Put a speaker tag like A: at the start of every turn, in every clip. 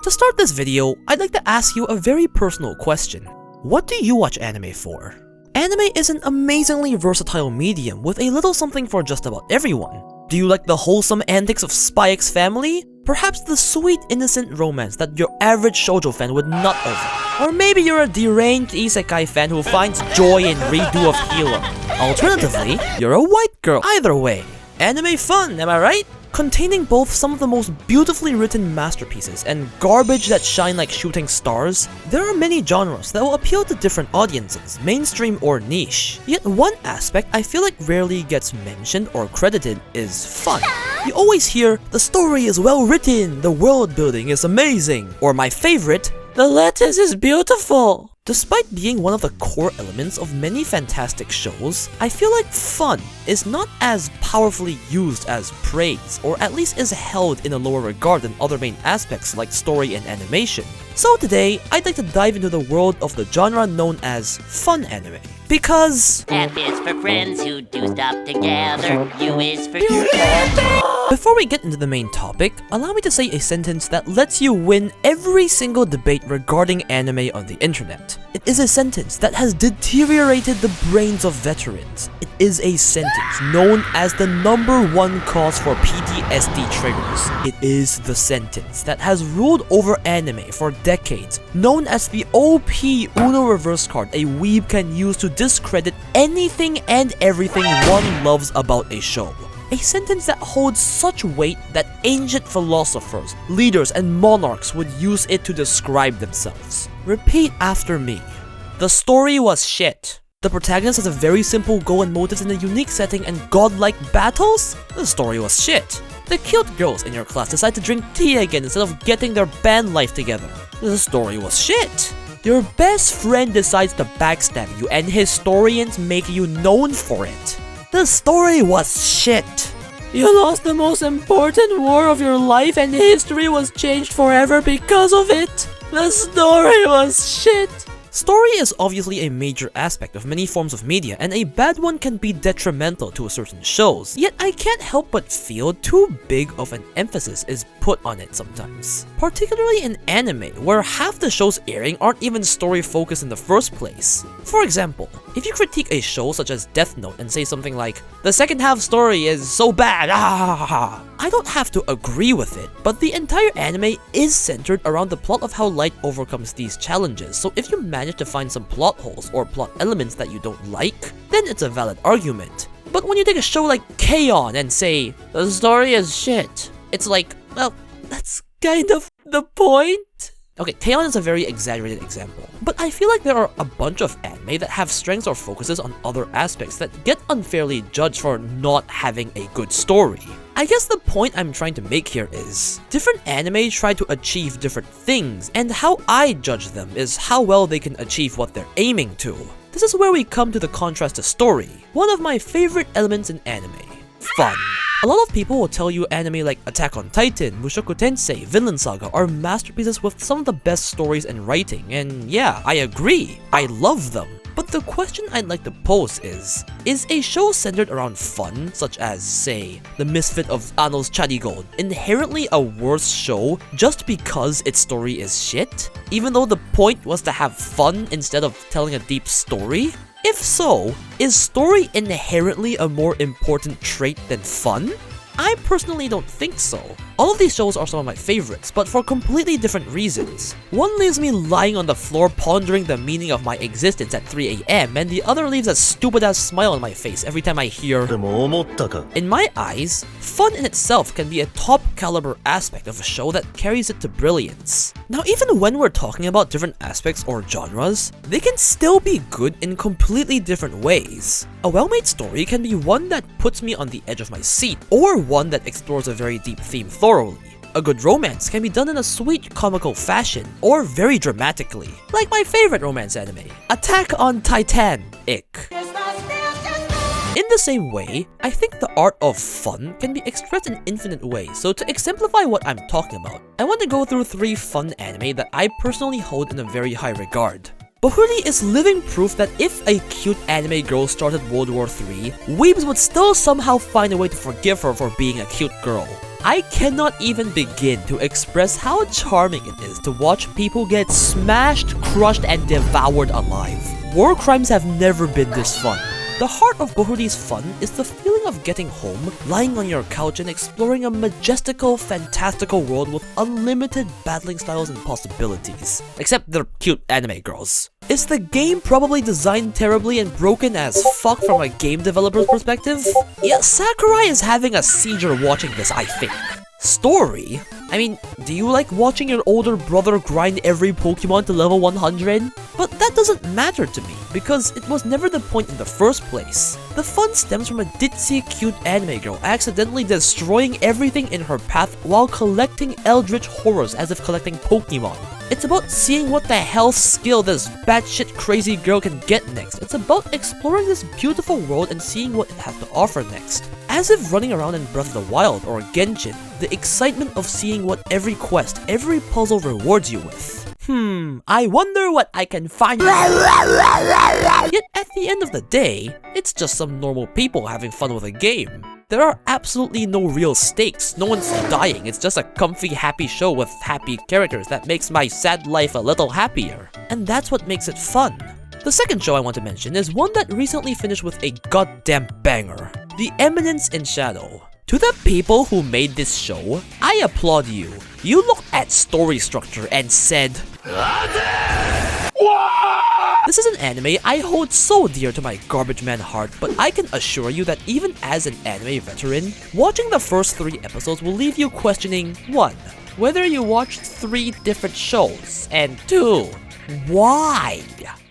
A: To start this video, I'd like to ask you a very personal question. What do you watch anime for? Anime is an amazingly versatile medium with a little something for just about everyone. Do you like the wholesome antics of Spy X Family? Perhaps the sweet, innocent romance that your average shoujo fan would nut over? Or maybe you're a deranged isekai fan who finds joy in redo of Hilo. Alternatively, you're a white girl. Either way, anime fun, am I right? Containing both some of the most beautifully written masterpieces and garbage that shine like shooting stars, there are many genres that will appeal to different audiences, mainstream or niche. Yet one aspect I feel like rarely gets mentioned or credited is fun. You always hear, the story is well written, the world building is amazing, or my favorite, the lettuce is beautiful. Despite being one of the core elements of many fantastic shows, I feel like fun is not as powerfully used as praise, or at least is held in a lower regard than other main aspects like story and animation. So today, I'd like to dive into the world of the genre known as fun anime. Because
B: F is for friends who do stuff together. U is for
A: before we get into the main topic, allow me to say a sentence that lets you win every single debate regarding anime on the internet. It is a sentence that has deteriorated the brains of veterans. It is a sentence known as the #1 cause for PTSD triggers. It is the sentence that has ruled over anime for decades, known as the OP Uno reverse card a weeb can use to discredit anything and everything one loves about a show. A sentence that holds such weight that ancient philosophers, leaders, and monarchs would use it to describe themselves. Repeat after me. The story was shit. The protagonist has a very simple goal and motives in a unique setting and godlike battles? The story was shit. The cute girls in your class decide to drink tea again instead of getting their band life together. The story was shit. Your best friend decides to backstab you and historians make you known for it. The story was shit. You lost the most important war of your life and history was changed forever because of it. The story was shit. Story is obviously a major aspect of many forms of media, and a bad one can be detrimental to certain shows, yet I can't help but feel too big of an emphasis is put on it sometimes. Particularly in anime, where half the shows airing aren't even story focused in the first place. For example, if you critique a show such as Death Note and say something like, the second half story is so bad, I don't have to agree with it, but the entire anime is centered around the plot of how Light overcomes these challenges, so if you manage to find some plot holes or plot elements that you don't like, then it's a valid argument. But when you take a show like K-On! And say, the story is shit, it's like, well, that's kind of the point. Okay, K-On! Is a very exaggerated example, but I feel like there are a bunch of anime that have strengths or focuses on other aspects that get unfairly judged for not having a good story. I guess the point I'm trying to make here is, different anime try to achieve different things, and how I judge them is how well they can achieve what they're aiming to. This is where we come to the contrast to story, one of my favorite elements in anime. Fun. A lot of people will tell you anime like Attack on Titan, Mushoku Tensei, Vinland Saga are masterpieces with some of the best stories and writing, and yeah, I agree, I love them. But the question I'd like to pose is a show centered around fun, such as, say, The Misfit of Ano's Chadigold, inherently a worse show just because its story is shit? Even though the point was to have fun instead of telling a deep story? If so, is story inherently a more important trait than fun? I personally don't think so. All of these shows are some of my favorites, but for completely different reasons. One leaves me lying on the floor pondering the meaning of my existence at 3 AM, and the other leaves a stupid-ass smile on my face every time I hear. In my eyes, fun in itself can be a top-caliber aspect of a show that carries it to brilliance. Now, even when we're talking about different aspects or genres, they can still be good in completely different ways. A well-made story can be one that puts me on the edge of my seat, or one that explores a very deep theme thoroughly. A good romance can be done in a sweet, comical fashion, or very dramatically, like my favorite romance anime, Attack on Titan. Ick. In the same way, I think the art of fun can be expressed in infinite ways, so to exemplify what I'm talking about, I want to go through 3 fun anime that I personally hold in a very high regard. Bofuri is living proof that if a cute anime girl started World War III, weebs would still somehow find a way to forgive her for being a cute girl. I cannot even begin to express how charming it is to watch people get smashed, crushed, and devoured alive. War crimes have never been this fun. The heart of Bofuri's fun is the feeling of getting home, lying on your couch and exploring a majestical, fantastical world with unlimited battling styles and possibilities. Except they're cute anime girls. Is the game probably designed terribly and broken as fuck from a game developer's perspective? Yeah, Sakurai is having a seizure watching this, I think. Story? I mean, do you like watching your older brother grind every Pokemon to level 100? But that doesn't matter to me, because it was never the point in the first place. The fun stems from a ditzy cute anime girl accidentally destroying everything in her path while collecting eldritch horrors as if collecting Pokemon. It's about seeing what the health skill this batshit crazy girl can get next. It's about exploring this beautiful world and seeing what it has to offer next. As if running around in Breath of the Wild or Genshin, the excitement of seeing what every quest, every puzzle rewards you with. I wonder what I can find. Yet at the end of the day, it's just some normal people having fun with a game. There are absolutely no real stakes, no one's dying, it's just a comfy, happy show with happy characters that makes my sad life a little happier. And that's what makes it fun. The second show I want to mention is one that recently finished with a goddamn banger. The Eminence in Shadow. To the people who made this show, I applaud you. You looked at story structure and said, this is an anime I hold so dear to my garbage man heart, but I can assure you that even as an anime veteran, watching the first 3 episodes will leave you questioning 1. Whether you watched 3 different shows, and 2. Why?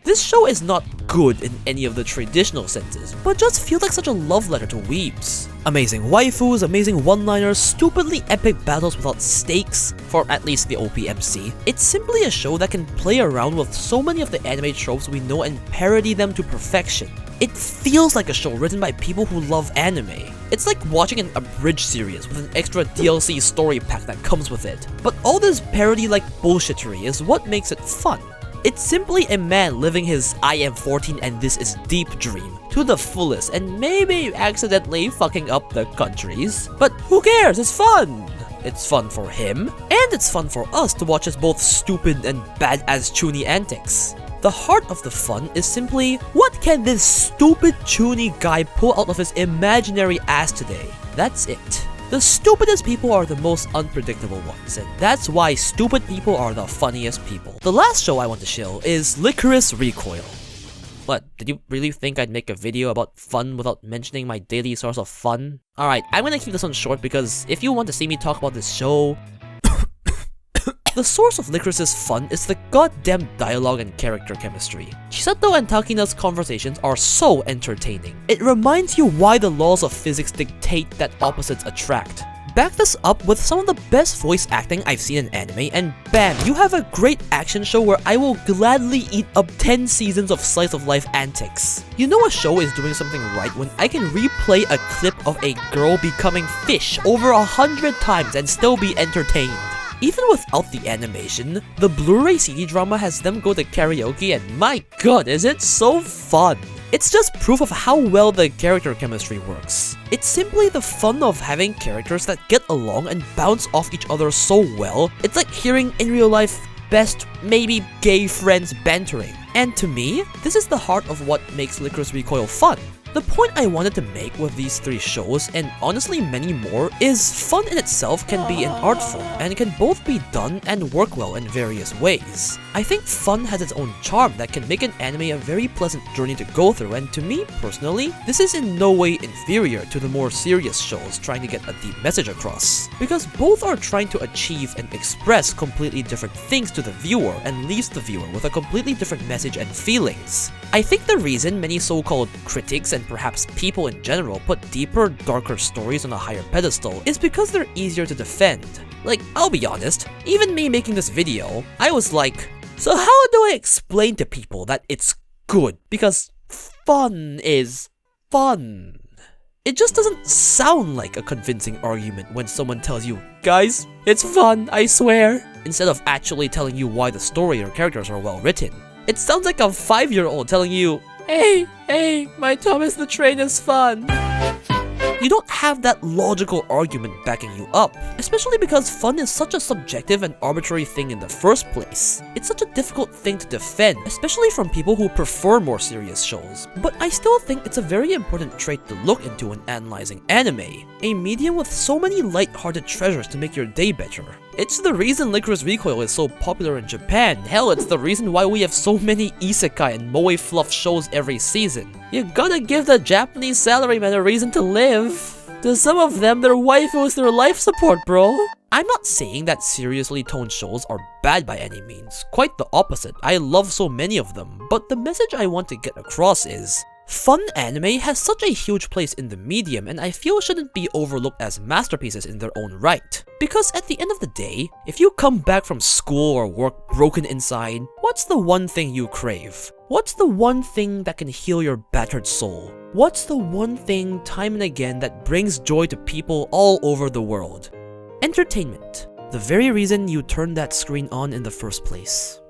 A: This show is not good in any of the traditional senses, but just feels like such a love letter to weebs. Amazing waifus, amazing one-liners, stupidly epic battles without stakes, for at least the OPMC. It's simply a show that can play around with so many of the anime tropes we know and parody them to perfection. It feels like a show written by people who love anime. It's like watching an abridged series with an extra DLC story pack that comes with it. But all this parody-like bullshittery is what makes it fun. It's simply a man living his I am 14 and this is deep dream to the fullest and maybe accidentally fucking up the countries. But who cares, it's fun! It's fun for him, and it's fun for us to watch his both stupid and badass chuny antics. The heart of the fun is simply, what can this stupid chuny guy pull out of his imaginary ass today? That's it. The stupidest people are the most unpredictable ones, and that's why stupid people are the funniest people. The last show I want to shill is Lycoris Recoil. What, did you really think I'd make a video about fun without mentioning my daily source of fun? Alright, I'm gonna keep this one short because if you want to see me talk about this show, the source of Lycoris's fun is the goddamn dialogue and character chemistry. Chisato and Takina's conversations are so entertaining. It reminds you why the laws of physics dictate that opposites attract. Back this up with some of the best voice acting I've seen in anime, and bam, you have a great action show where I will gladly eat up 10 seasons of slice of life antics. You know a show is doing something right when I can replay a clip of a girl becoming fish over 100 times and still be entertained. Even without the animation, the Blu-ray CD drama has them go to karaoke and my god, is it so fun! It's just proof of how well the character chemistry works. It's simply the fun of having characters that get along and bounce off each other so well. It's like hearing in real life best, maybe gay friends bantering. And to me, this is the heart of what makes Lycoris Recoil fun. The point I wanted to make with these 3 shows, and honestly many more, is fun in itself can be an art form, and it can both be done and work well in various ways. I think fun has its own charm that can make an anime a very pleasant journey to go through, and to me, personally, this is in no way inferior to the more serious shows trying to get a deep message across. Because both are trying to achieve and express completely different things to the viewer and leaves the viewer with a completely different message and feelings. I think the reason many so-called critics and perhaps people in general put deeper, darker stories on a higher pedestal is because they're easier to defend. Like, I'll be honest, even me making this video, I was like, so how do I explain to people that it's good? Because fun is fun. It just doesn't sound like a convincing argument when someone tells you, guys, it's fun, I swear, instead of actually telling you why the story or characters are well written. It sounds like a 5-year-old telling you, Hey, my Thomas the Train is fun. You don't have that logical argument backing you up, especially because fun is such a subjective and arbitrary thing in the first place. It's such a difficult thing to defend, especially from people who prefer more serious shows. But I still think it's a very important trait to look into when analyzing anime, a medium with so many light-hearted treasures to make your day better. It's the reason Lycoris Recoil is so popular in Japan. Hell, it's the reason why we have so many isekai and moe fluff shows every season. You gotta give the Japanese salaryman a reason to live. To some of them, their waifu is their life support, bro. I'm not saying that seriously toned shows are bad by any means. Quite the opposite. I love so many of them. But the message I want to get across is, fun anime has such a huge place in the medium, and I feel shouldn't be overlooked as masterpieces in their own right. Because at the end of the day, if you come back from school or work broken inside, what's the one thing you crave? What's the one thing that can heal your battered soul? What's the one thing time and again that brings joy to people all over the world? Entertainment. The very reason you turned that screen on in the first place.